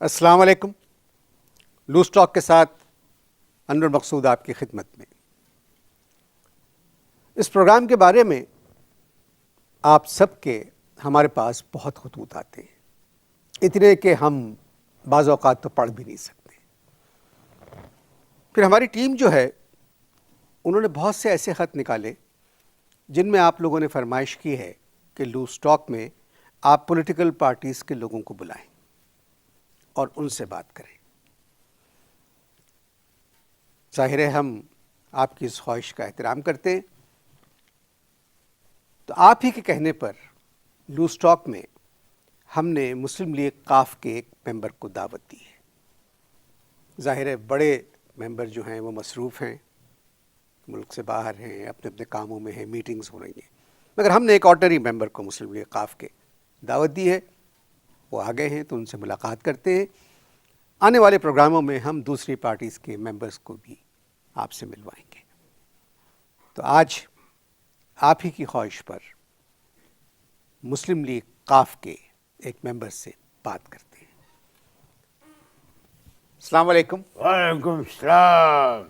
السلام علیکم. Loose talk کے ساتھ انور مقصود آپ کی خدمت میں. اس پروگرام کے بارے میں آپ سب کے ہمارے پاس بہت خطوط آتے ہیں، اتنے کہ ہم بعض اوقات تو پڑھ بھی نہیں سکتے. پھر ہماری ٹیم جو ہے انہوں نے بہت سے ایسے خط نکالے جن میں آپ لوگوں نے فرمائش کی ہے کہ لوز ٹاک میں آپ پولیٹیکل پارٹیز کے لوگوں کو بلائیں اور ان سے بات کریں. ظاہر ہے ہم آپ کی اس خواہش کا احترام کرتے ہیں، تو آپ ہی کے کہنے پر لوز ٹاک میں ہم نے مسلم لیگ قاف کے ایک ممبر کو دعوت دی ہے. ظاہر ہے بڑے ممبر جو ہیں وہ مصروف ہیں، ملک سے باہر ہیں، اپنے اپنے کاموں میں ہیں، میٹنگز ہو رہی ہیں، مگر ہم نے ایک آرڈنری ممبر کو مسلم لیگ قاف کے دعوت دی ہے. وہ آ گئے ہیں تو ان سے ملاقات کرتے ہیں. آنے والے پروگراموں میں ہم دوسری پارٹیز کے ممبرز کو بھی آپ سے ملوائیں گے. تو آج آپ ہی کی خواہش پر مسلم لیگ قاف کے ایک ممبر سے بات کرتے ہیں. السلام علیکم. وعلیکم السلام.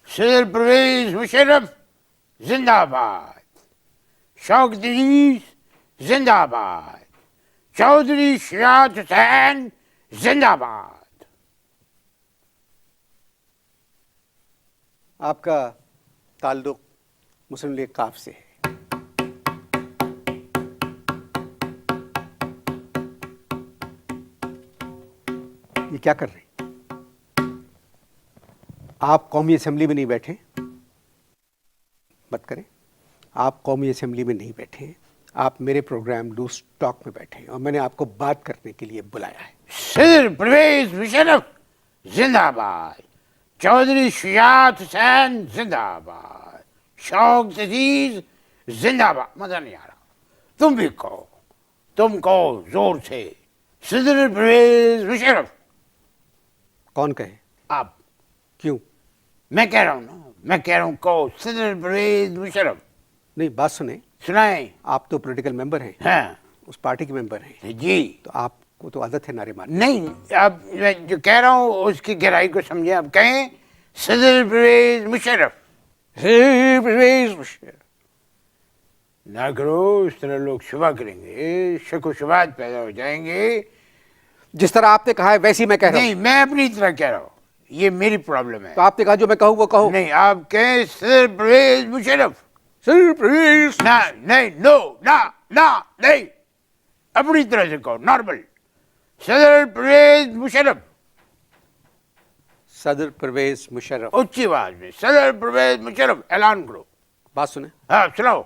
صدر پرویز مشرف زندہ باد. شوکت عزیز زندہ باد. چودھری شجاعت حسین زندہ باد. آپ کا تعلق مسلم لیگ قاف سے ہے. یہ کیا کر رہے ہیں؟ آپ قومی اسمبلی میں نہیں بیٹھے؟ مت کریں. آپ قومی اسمبلی میں نہیں بیٹھے، آپ میرے پروگرام لوز ٹاک میں بیٹھے ہیں اور میں نے آپ کو بات کرنے کے لیے بلایا ہے. صدر پرویز مشرف زندہ باد. چودھری شجاعت حسین زندہ باد. شوکت عزیز زندہ باد. مزہ نہیں آ رہا. تم بھی کہو، تم کہو زور سے، صدر پرویز مشرف. کون کہے؟ آپ. کیوں؟ میں کہہ رہا ہوں نا، میں کہہ رہا ہوں کہو صدر پرویز مشرف. نہیں، بات سنیں. سنائیں. آپ تو پولیٹیکل ممبر ہیں، ہاں اس پارٹی کے ممبر ہیں، جی. تو آپ کو تو عادت ہے نعرے مارنے. نہیں، اب میں جو کہہ رہا ہوں اس کی گہرائی کو سمجھیں. اب کہیں صدر پرویز مشرف. صدر پرویز مشرف نہ کرو، اس طرح لوگ شبہ کریں گے، شک و شبہات پیدا ہو جائیں گے. جس طرح آپ نے کہا ہے ویسی میں کہہ رہا ہوں. نہیں، میں اپنی طرح کہہ رہا ہوں، یہ میری پرابلم ہے. تو آپ نے کہا جو میں کہوں وہ کہو. نہیں، آپ کہیں صدر پرویز مشرف. صدر پرویز. نہ نہیں، نو نہ نہ نہیں، اپنی طرح سے کہو، نارمل. صدر پرویز مشرف. صدر پرویز مشرف. اونچی آواز میں صدر پرویز مشرف اعلان کرو. بات سنیں. ہاں سناؤ.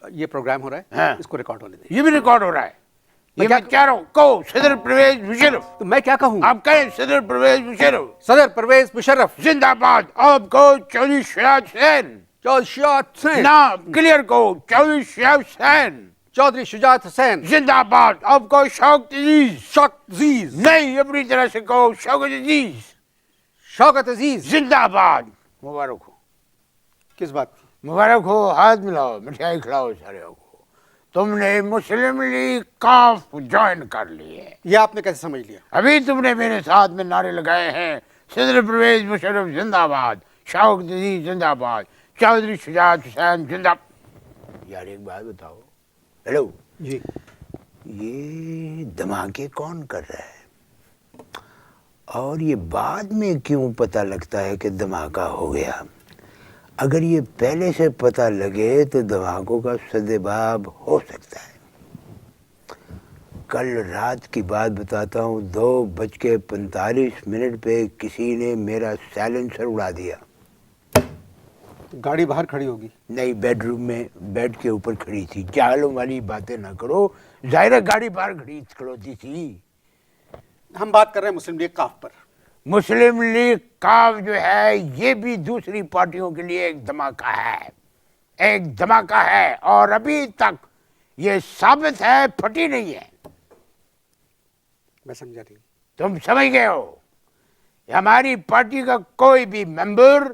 یہ پروگرام ہو رہا ہے، ہاں. اس کو ریکارڈ ہونے دیں. یہ بھی ریکارڈ ہو رہا ہے. یہ کیا میں کہہ رہا ہوں، کہو صدر پرویز مشرف. تو میں کیا کہوں؟ آپ کہیں صدر پرویز مشرف صدر پرویز مشرف. زندہ باد. آپ کہو چودھری شجاعت حسین. چودھری شجاعت حسین. نہ کلیئر کہو، چودھری شجاعت حسین چودھری شجاعت حسین زندہ باد. آپ کہو شوکت عزیز. شوکت عزیز. نہیں، اپنی طرح سے کہو شوکت عزیز شوکت عزیز. زندہ باد. مبارک ہو. کس بات کی؟ مبارک ہو. ہاتھ ملاؤ، مٹھائی کھلاؤ سارے کو. تم نے مسلم لیگ قاف جوائن کر لی ہے. یہ آپ نے کیسے سمجھ لیا؟ ابھی تم نے میرے ساتھ میں نعرے لگائے ہیں، صدر پرویز مشرف زندہ باد، شوکت عزیز زندہ باد، چودھری شجاعت حسین زندہ. یار ایک بات بتاؤ. ہیلو. جی. یہ دھماکے کون کر رہا ہے؟ اور یہ بعد میں کیوں پتہ لگتا ہے کہ دھماکہ ہو گیا؟ اگر یہ پہلے سے پتہ لگے تو دھماکوں کا سدباب ہو سکتا ہے. کل رات کی بات بتاتا ہوں، 2:45 پہ کسی نے میرا سائلنسر اڑا دیا. گاڑی باہر کھڑی ہوگی؟ نہیں، بیڈ روم میں بیڈ کے اوپر کھڑی تھی. جہلوں والی باتیں نہ کرو. ظاہر گاڑی باہر کھڑوتی تھی. ہم بات کر رہے ہیں مسلم لیگ قاف پر. مسلم لیگ قاف جو ہے یہ بھی دوسری پارٹیوں کے لیے ایک دھماکہ ہے، ایک دھماکہ ہے، اور ابھی تک یہ ثابت ہے، پھٹی نہیں ہے. میں سمجھا نہیں. تم سمجھ گئے ہو؟ ہماری پارٹی کا کوئی بھی ممبر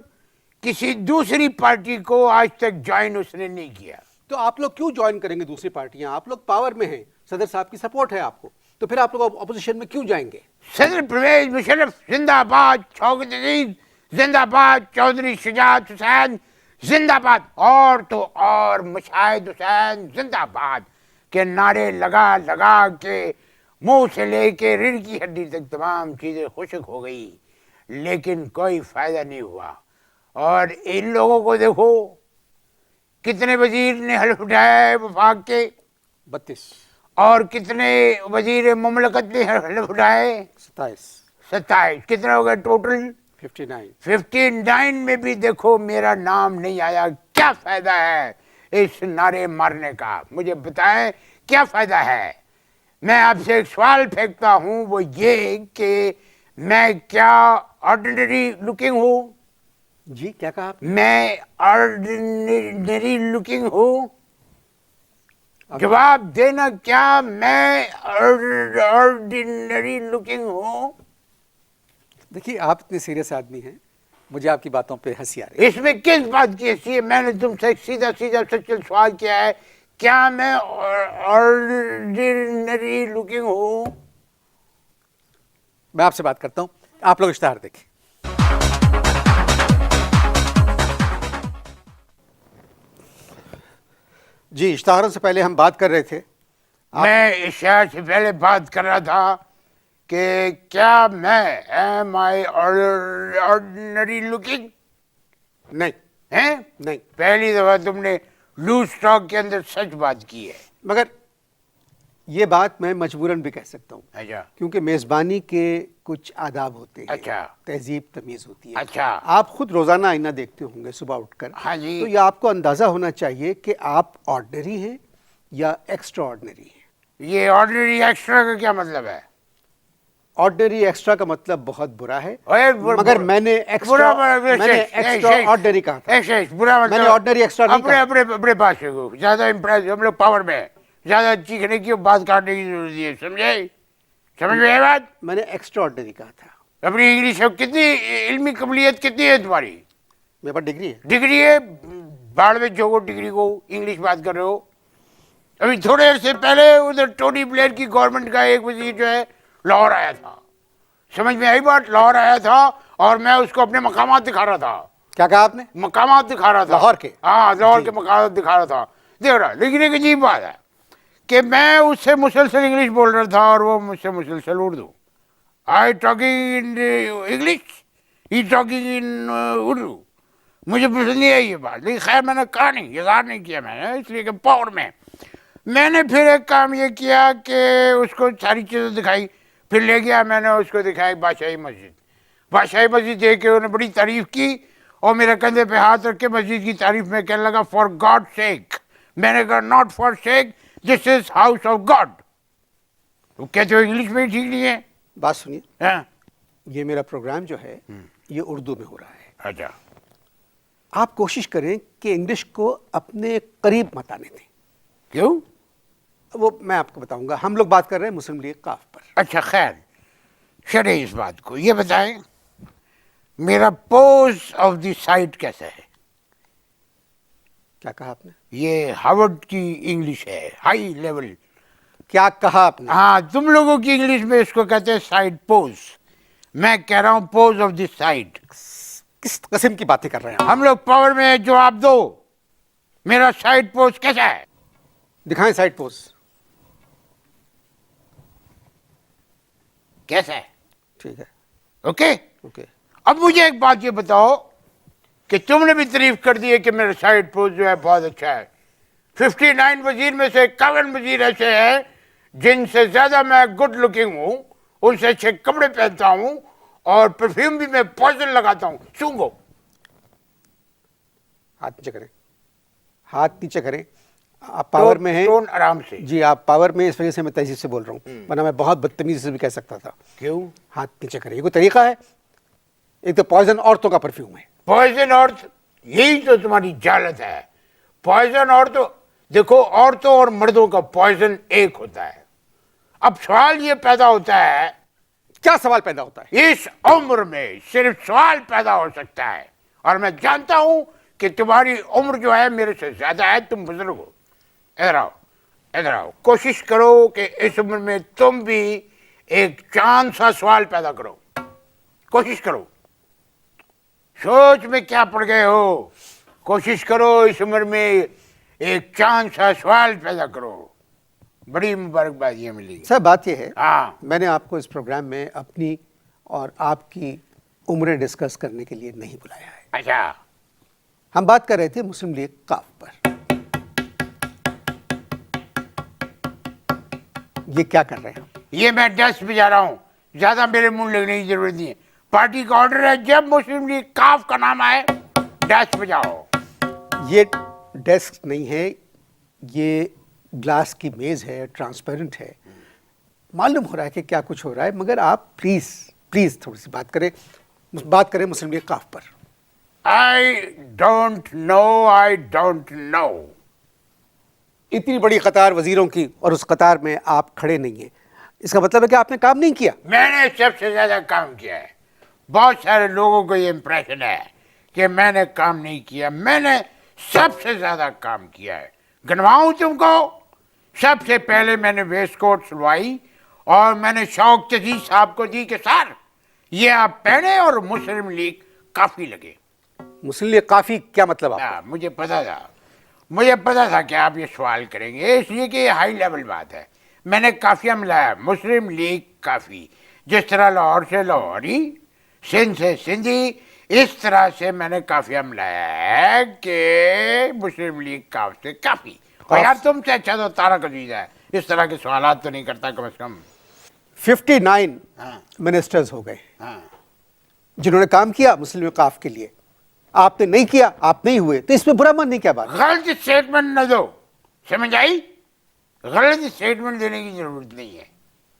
کسی دوسری پارٹی کو آج تک جوائن اس نے نہیں کیا. تو آپ لوگ کیوں جوائن کریں گے دوسری پارٹیاں؟ آپ لوگ پاور میں ہیں، صدر صاحب کی سپورٹ ہے آپ کو. تو پھر آپ لوگ اپوزیشن میں کیوں جائیں گے؟ صدر پرویز مشرف زندہ باد، شوکت عزیز زندہ باد، چودھری شجاعت حسین زندہ باد، اور تو اور مشاہد حسین زندہ باد کے نعرے لگا لگا کے منہ سے لے کے ریڑھ کی ہڈی تک تمام چیزیں خشک ہو گئی، لیکن کوئی فائدہ نہیں ہوا۔ اور ان لوگوں کو دیکھو، کتنے وزیر نے حلف اٹھایا ہے وفاق کے، 32 اور کتنے وزیر مملکت نے حلف اٹھائے؟ 27 27۔ کتنے ہو گئے ٹوٹل؟ 59۔ 59 میں بھی دیکھو میرا نام نہیں آیا۔ کیا فائدہ ہے اس نعرے مارنے کا؟ مجھے بتائیں کیا فائدہ ہے؟ میں آپ سے ایک سوال پھینکتا ہوں، وہ یہ کہ میں کیا آرڈنری لکنگ ہوں؟ جی کیا کہا آپ؟ میں آرڈنری لکنگ ہوں؟ جواب دینا، کیا میں آرڈنری لکنگ ہوں؟ دیکھیے آپ اتنے سیریس آدمی ہیں، مجھے آپ کی باتوں پہ ہنسی آ رہی ہے۔ اس میں کس بات کی حیثیت ہے؟ میں نے تم سے ایک سیدھا سیدھا سچل سوال کیا ہے، کیا میں آرڈنری لکنگ ہوں؟ میں آپ سے بات کرتا ہوں، آپ لوگ اشتہار دیکھیں۔ جی اشتہاروں سے پہلے ہم بات کر رہے تھے، میں اشارے سے پہلے بات کر رہا تھا کہ کیا میں ایم آئی آرڈنری لکنگ نہیں ہیں؟ نہیں، پہلی دفعہ تم نے لوز اسٹاک کے اندر سچ بات کی ہے۔ مگر یہ بات میں مجبوراً بھی کہہ سکتا ہوں، اچھا کیونکہ میزبانی کے کچھ آداب ہوتے ہیں، اچھا تہذیب تمیز ہوتی ہے۔ اچھا آپ خود روزانہ آئینہ دیکھتے ہوں گے صبح اٹھ کر، ہاں جی۔ تو یہ آپ کو اندازہ ہونا چاہیے کہ آپ آرڈنری ہیں یا ایکسٹرا آرڈنری ہیں۔ یہ آرڈنری ایکسٹرا کا کیا مطلب ہے؟ آرڈنری ایکسٹرا کا مطلب بہت برا ہے، اوے مگر میں نے ایکسٹرا آرڈنری کہا تھا، برا میں نے مطلب آرڈنری ایکسٹرا نہیں اپنے کہا۔ اپنے اپنے پاس رکھو، زیادہ امپریس، ہم لوگ پاور میں ہیں، زیادہ چیخنے کی اور بات کاٹنے کی ضرورت نہیں ہے، سمجھے؟ سمجھ میں آئی بات؟ میں نے ایکسٹرا آرڈنری کہا تھا۔ اپنی انگلش اب کتنی علمی قبلیت کتنی ہے تمہاری؟ میرے پاس ڈگری ہے۔ ڈگری ہے، باڑ میں جوگو ڈگری کو، انگلش بات کر رہے ہو۔ ابھی تھوڑے عرصے پہلے ادھر ٹونی بلیئر کی گورنمنٹ کا ایک وزیر جو ہے لاہور آیا تھا، سمجھ میں آئی بات؟ لاہور آیا تھا اور میں اس کو اپنے مقامات دکھا رہا تھا۔ کیا کہا آپ نے؟ مقامات دکھا رہا تھا لاہور کے؟ ہاں، لاہور کے مقامات دکھا رہا تھا، دیکھ رہا۔ لیکن ایک عجیب بات ہے کہ میں اس سے مسلسل انگلش بول رہا تھا اور وہ مجھ سے مسلسل Urdu. I talking in English, he talking in Urdu. مجھے پسند نہیں ہے یہ بات، لیکن خیر میں نے کہا نہیں، اظہار نہیں کیا میں نے، اس لیے کہ پاور میں نے پھر ایک کام یہ کیا کہ اس کو ساری چیزیں دکھائی، پھر لے گیا میں نے اس کو دکھائی بادشاہی مسجد۔ بادشاہی مسجد دیکھ کے انہوں نے بڑی تعریف کی اور میرے کندھے پہ ہاتھ رکھ کے مسجد کی تعریف میں کہنے لگا فار گاڈ سیک۔ میں نے کہا not for sake, this is house of God. وہ کہتے ہو انگلش میں ٹھیک نہیں ہے؟ بات سنیے، ہاں یہ میرا پروگرام جو ہے یہ اردو میں ہو رہا ہے۔ اچھا، آپ کوشش کریں کہ انگلش کو اپنے قریب مت آنے دیں۔ کیوں؟ وہ میں آپ کو بتاؤں گا، ہم لوگ بات کر رہے ہیں مسلم لیگ قاف پر۔ اچھا خیر، چلے اس بات کو یہ بتائیں میرا پوز آف دی سائٹ کیسا ہے؟ کیا کہا آپ نے؟ یہ ہارورڈ کی انگلش ہے، ہائی لیول۔ کیا کہا آپ نے؟ ہاں، تم لوگوں کی انگلش میں اس کو کہتے ہیں سائڈ پوز، میں کہہ رہا ہوں پوز آف دی سائڈ۔ کس قسم کی باتیں کر رہے ہیں آپ؟ ہم لوگ پاور میں ہیں، جواب دو، میرا سائڈ پوز کیسا ہے؟ دکھائیں سائڈ پوز۔ کیسا ہے؟ ٹھیک ہے، اوکے۔ اوکے۔ اب مجھے ایک بات یہ بتاؤ کہ تم نے بھی تعریف کر دی ہے کہ میرا سائڈ پوز جو ہے بہت اچھا ہے۔ 59 وزیر میں سے 51 وزیر ایسے ہیں جن سے زیادہ میں گڈ لکنگ ہوں، ان سے اچھے کپڑے پہنتا ہوں اور پرفیوم بھی میں پوائزن لگاتا ہوں۔ سونگو، ہاتھ نیچے کریں، ہاتھ نیچے کریں۔ آپ پاور میں ہیں؟ ٹون آرام سے۔ جی آپ پاور میں، اس وجہ سے میں تہذیب سے بول رہا ہوں، ورنہ میں بہت بدتمیزی سے بھی کہہ سکتا تھا۔ کیوں؟ ہاتھ نیچے کریں، یہ کوئی طریقہ ہے؟ ایک تو پوائزن عورتوں کا پرفیوم ہے۔ پوائزن عورت، یہی تو تمہاری جہالت ہے۔ پوائزن عورتوں، دیکھو عورتوں اور مردوں کا پوائزن ایک ہوتا ہے۔ اب سوال یہ پیدا ہوتا ہے، کیا سوال پیدا ہوتا ہے؟ اس عمر میں صرف سوال پیدا ہو سکتا ہے، اور میں جانتا ہوں کہ تمہاری عمر جو ہے میرے سے زیادہ ہے، تم بزرگ ہو۔ ادھر آؤ، ادھر آؤ, کوشش کرو کہ اس عمر میں تم بھی ایک چاند سا سوال پیدا کرو, کوشش کرو. سوچ میں کیا پڑ گئے ہو, کوشش کرو اس عمر میں ایک چاند سا سوال پیدا کرو. بڑی مبارکبادیاں ملی. سر بات یہ ہے, ہاں, میں نے آپ کو اس پروگرام میں اپنی اور آپ کی عمریں ڈسکس کرنے کے لیے نہیں بلایا ہے. اچھا, ہم بات کر رہے تھے مسلم لیگ کاف پر. یہ کیا کر رہے ہیں؟ یہ میں ڈیسک پہ جا رہا ہوں, زیادہ میرے منہ لگنے کی ضرورت نہیں ہے. پارٹی کا آرڈر ہے, جب مسلم لیگ کاف کا نام آئے ڈیسک پہ جاؤ. یہ ڈیسک نہیں ہے, یہ گلاس کی میز ہے, ٹرانسپیرنٹ ہے. معلوم ہو رہا ہے کہ کیا کچھ ہو رہا ہے, مگر آپ پلیز تھوڑی سی بات کریں مسلم لیگ کاف پر. I don't know. اتنی بڑی قطار وزیروں کی اور اس قطار میں آپ کھڑے نہیں ہیں, اس کا مطلب ہے کہ آپ نے کام نہیں کیا. میں نے سب سے زیادہ کام کیا ہے. بہت سارے لوگوں کو یہ امپریشن ہے کہ میں نے کام نہیں کیا. میں نے سب سے زیادہ کام کیا ہے. گنواؤں تم کو؟ سب سے پہلے میں نے ویسٹ کوٹ سلوائی اور میں نے شوق عزیز صاحب کو دی کہ سر یہ آپ پہنے اور مسلم لیگ کافی لگے. مسلم لیگ کافی کیا مطلب آپ؟ ہاں, مجھے پتا تھا کہ آپ یہ سوال کریں گے, اس لیے کہ یہ ہائی لیول بات ہے. میں نے کافیہ ملایا, مسلم لیگ کافی. جس طرح لاہور سے لاہوری, سندھ سے سندھی, اس طرح سے میں نے کافیہ ملایا ہے کہ مسلم لیگ کاف سے کافی. اور یار تم سے اچھا تو طارق عزیز ہے, اس طرح کے سوالات تو نہیں کرتا کم از کم. 59 ہاں منسٹرز ہو گئے ہاں, جنہوں نے کام کیا مسلم لیگ کاف کے لیے. آپ نے نہیں کیا, آپ نہیں ہوئے, تو اس میں برا ماننے کیا بات؟ غلط اسٹیٹمنٹ نہ دو, سمجھ آئی؟ غلط اسٹیٹمنٹ دینے کی ضرورت نہیں ہے.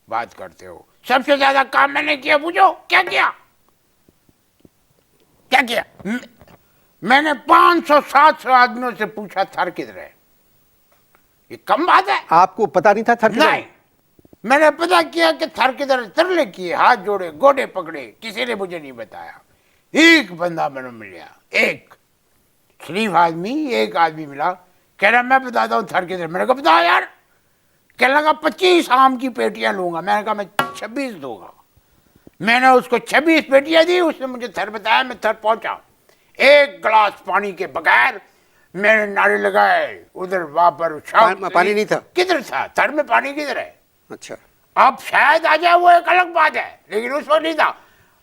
بات کرتے ہو سب سے زیادہ کام میں نے کیا, پوچھو کیا کیا. میں نے 500-700 آدمیوں سے پوچھا تھر کدھر ہے. یہ کم بات ہے. آپ کو پتا نہیں تھا تھر کدھر ہے؟ نہیں, میں نے پتا کیا کہ تھر کدھر, ترلے کیے, ہاتھ جوڑے, گوڈے پکڑے, کسی نے مجھے نہیں بتایا. ایک بندہ میں نے ملیا, ایک شریف آدمی, ایک آدمی ملا, کہہ رہا میں بتاتا ہوں تھر کدھر. میں نے کہا بتاؤ یار. کہنے لگا 25 آم کی پیٹیاں لوں گا. میں نے کہا میں 26 دوں گا. میں نے اس کو 26 پیٹیاں دی, اس نے مجھے تھر بتایا, میں تھر پہنچا. ایک گلاس پانی کے بغیر میں نے نعرے لگائے. ادھر وہاں پر پانی نہیں تھا. کدھر تھا تھر میں, پانی کدھر ہے؟ اچھا, اب شاید آ جائے, وہ ایک الگ بات ہے, لیکن اس وقت نہیں تھا.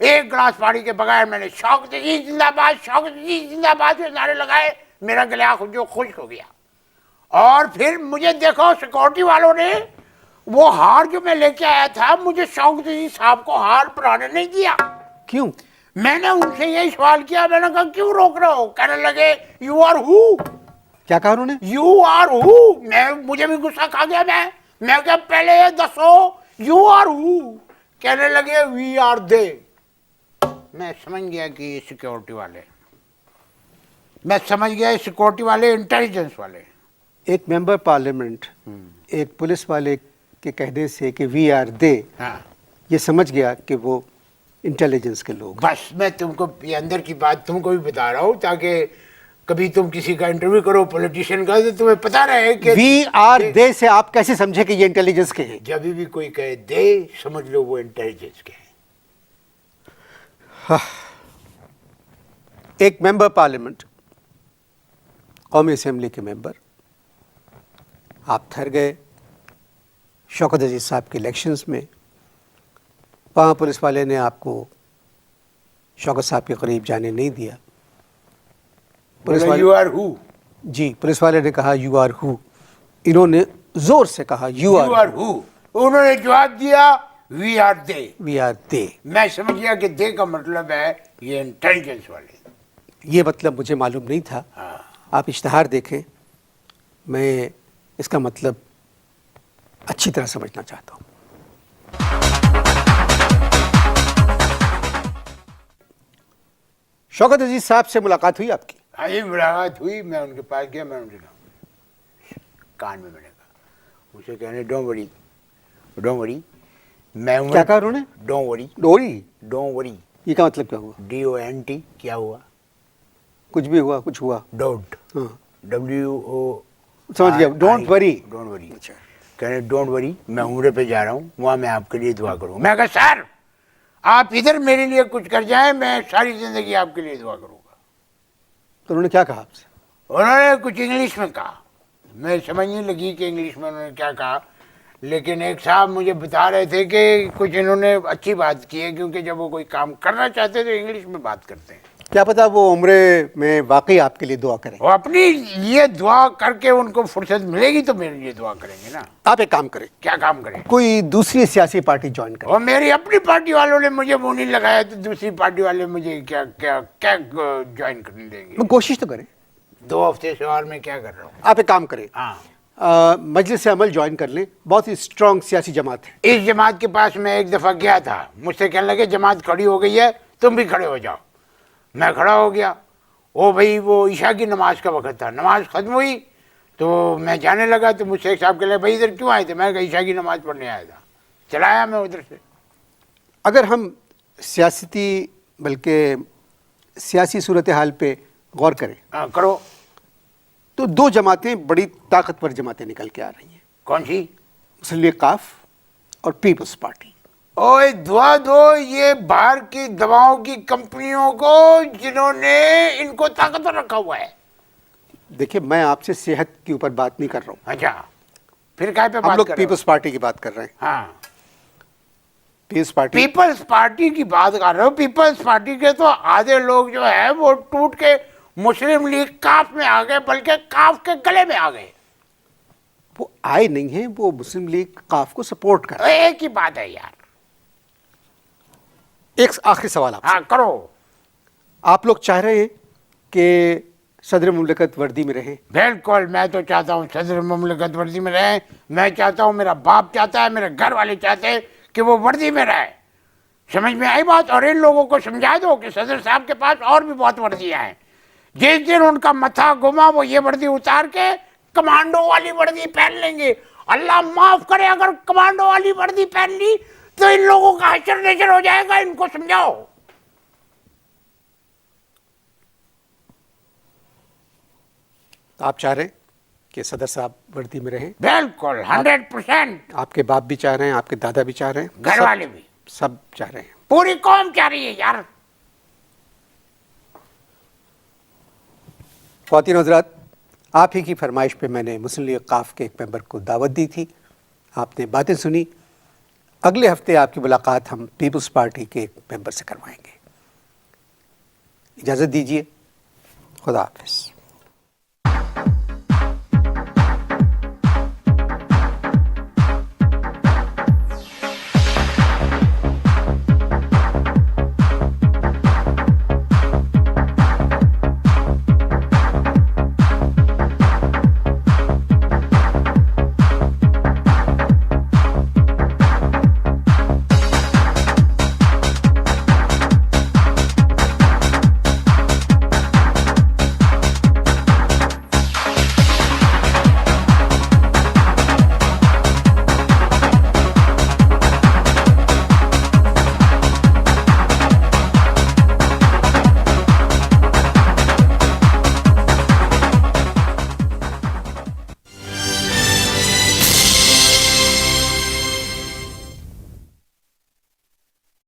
ایک گلاس پانی کے بغیر میں نے شوق عزیز زندہ باد, شوق عزیز زندہ باد سے نعرے لگائے. میرا گلا جو خشک ہو گیا. اور پھر مجھے دیکھو سیکورٹی والوں نے وہ ہار جو میں لے کے آیا تھا, مجھے شوق عزیز صاحب کو ہار پرانے نہیں دیا. کیوں؟ میں نے ان سے یہی سوال کیا, میں نے کہا کیوں روک رہے ہو؟ کہنے لگے یو آر ہو. کیا کہا انہوں نے؟ یو آر ہو. مجھے بھی غصہ کھا گیا. میں کہا پہلے یہ دسو یو آر ہو. کہنے لگے وی آر دے. میں سمجھ گیا کہ یہ سیکورٹی والے, میں سمجھ گیا یہ سیکورٹی والے انٹیلیجنس والے. ایک ممبر پارلیمنٹ ایک پولیس والے کے کہنے سے کہ وی آر دے, ہاں, یہ سمجھ گیا کہ وہ انٹیلیجنس کے لوگ. بس میں تم کو یہ اندر کی بات تم کو بھی بتا رہا ہوں تاکہ کبھی تم کسی کا انٹرویو کرو پولیٹیشین کا تو تمہیں پتا رہے کہ وی آر دے سے آپ کیسے سمجھے کہ یہ انٹیلیجنس کے ہیں؟ جب بھی کوئی کہے دے, سمجھ لو وہ انٹیلیجنس کے ہیں. ایک ممبر پارلیمنٹ, قومی اسمبلی کے ممبر, آپ تھر گئے شوکت عزیز صاحب کے الیکشنز میں. وہاں پولیس والے نے آپ کو شوکت صاحب کے قریب جانے نہیں دیا. یو آر ہو. جی, پولیس والے نے کہا یو آر ہو. انہوں نے زور سے کہا یو آر ہو. انہوں نے جواب دیا we are they. We are دے. میں سمجھ گیا کہ دے کا مطلب ہے یہ انٹیلیجنس والے. یہ مطلب مجھے معلوم نہیں تھا. آپ اشتہار دیکھیں, میں اس کا مطلب اچھی طرح سمجھنا چاہتا ہوں. شوکت عزیز صاحب سے ملاقات ہوئی آپ کی؟ ہاں جی, ملاقات ہوئی. میں ان کے پاس گیا, میں ان سے کہا کان میں نے کہا, اسے کہنے ڈونٹ وری. میں کیا کہا انہوں نے؟ Don't worry. Don't worry. یہ کا مطلب کیا ہوا؟ DONT. کیا ہوا؟ کچھ بھی ہوا, کچھ ہوا. ڈونٹ. ہاں. سمجھ گیا, ڈونٹ وری. Don't worry. کہہ رہے ڈونٹ وری, میں عمرے پہ جا رہا ہوں, وہاں میں آپ کے لیے دعا کروں. میں کہا سر آپ ادھر میرے لیے کچھ کر جائیں, میں ساری زندگی آپ کے لیے دعا کروں گا. تو انہوں نے کیا کہا آپ سے؟ انہوں نے کچھ انگلش میں کہا, میں سمجھ نہیں لگی کہ انگلش میں انہوں نے کیا کہا, لیکن ایک صاحب مجھے بتا رہے تھے کہ کچھ انہوں نے اچھی بات کی ہے, کیونکہ جب وہ کوئی کام کرنا چاہتے تو انگلش میں بات کرتے ہیں. کیا پتا وہ عمرے میں واقعی آپ کے لیے دعا کریں. وہ اپنی یہ دعا کر کے ان کو فرصت ملے گی تو میرے لیے دعا کریں گے نا. آپ ایک کام کریں, کیا کام کریں؟ کوئی دوسری سیاسی پارٹی جوائن کریں. اور میری اپنی پارٹی والوں نے مجھے منہ نہیں لگایا تو دوسری پارٹی والے مجھے کیا کیا کیا جوائن کرنے دیں گے؟ کوشش تو کریں. 2 ہفتے سے اور میں کیا کر رہا ہوں. آپ ایک کام کریں, ہاں, مجلس عمل جوائن کر لیں, بہت ہی اسٹرانگ سیاسی جماعت ہے. اس جماعت کے پاس میں ایک دفعہ گیا تھا, مجھ سے کہنے لگے جماعت کھڑی ہو گئی ہے, تم بھی کھڑے ہو جاؤ. میں کھڑا ہو گیا. وہ بھائی وہ عشاء کی نماز کا وقت تھا, نماز ختم ہوئی تو میں جانے لگا تو مجھ سے ایک صاحب کہہ لگے بھائی ادھر کیوں آئے تھے؟ میں کہا عشاء کی نماز پڑھنے آیا تھا. چلایا میں ادھر سے. اگر ہم سیاستی بلکہ سیاسی صورتحال پہ غور کریں ہاں کرو. تو 2 جماعتیں بڑی طاقتور جماعتیں نکل کے آ رہی ہیں, کون سی؟ مسلم لیگ قاف اور پیپلز پارٹی. اوے دعا دو یہ باہر کی دواؤں کی کمپنیوں کو جنہوں نے ان کو طاقتور رکھا ہوا ہے. دیکھیں میں آپ سے صحت کے اوپر بات نہیں کر رہا ہوں, اچھا پھر کہاں پہ ہم بات لوگ کر رہے ہو؟ پیپلز پارٹی کی بات کر رہے ہیں. ہاں پیپلز پارٹی پیپلز پارٹی کی بات کر رہے ہو. پیپلز پارٹی کے تو آدھے لوگ جو ہے وہ ٹوٹ کے مسلم لیگ کاف میں آ گئے, بلکہ کاف کے گلے میں آ گئے. وہ آئے نہیں ہیں, وہ مسلم لیگ قاف کو سپورٹ کر رہے ہیں. ایک ہی بات ہے یار. ایک آخری سوال آپ سے, ہاں کرو. آپ لوگ چاہ رہے ہیں کہ صدر مملکت وردی میں رہیں؟ بالکل, میں تو چاہتا ہوں صدر مملکت وردی میں رہے. میں چاہتا ہوں, میرا باپ چاہتا ہے, میرے گھر والے چاہتے ہیں کہ وہ وردی میں رہے. سمجھ میں آئی بات؟ اور ان لوگوں کو سمجھا دو کہ صدر صاحب کے پاس اور بھی بہت وردیاں ہیں. جس دن ان کا متھا گما وہ یہ وردی اتار کے کمانڈو والی وردی پہن لیں گے. اللہ معاف کرے اگر کمانڈو والی وردی پہن لی تو ان لوگوں کا حشر نشر ہو جائے گا. ان کو سمجھاؤ. آپ چاہ رہے ہیں کہ صدر صاحب وردی میں رہیں؟ بالکل 100%. آپ کے باپ بھی چاہ رہے ہیں, آپ کے دادا بھی چاہ رہے ہیں, گھر والے بھی, سب چاہ رہے ہیں. پوری قوم چاہ رہی ہے یار. خواتین و حضرات, آپ ہی کی فرمائش پہ میں نے مسلم لیگ قاف کے ایک ممبر کو دعوت دی تھی, آپ نے باتیں سنی. اگلے ہفتے آپ کی ملاقات ہم پیپلز پارٹی کے ایک ممبر سے کروائیں گے. اجازت دیجیے, خدا حافظ.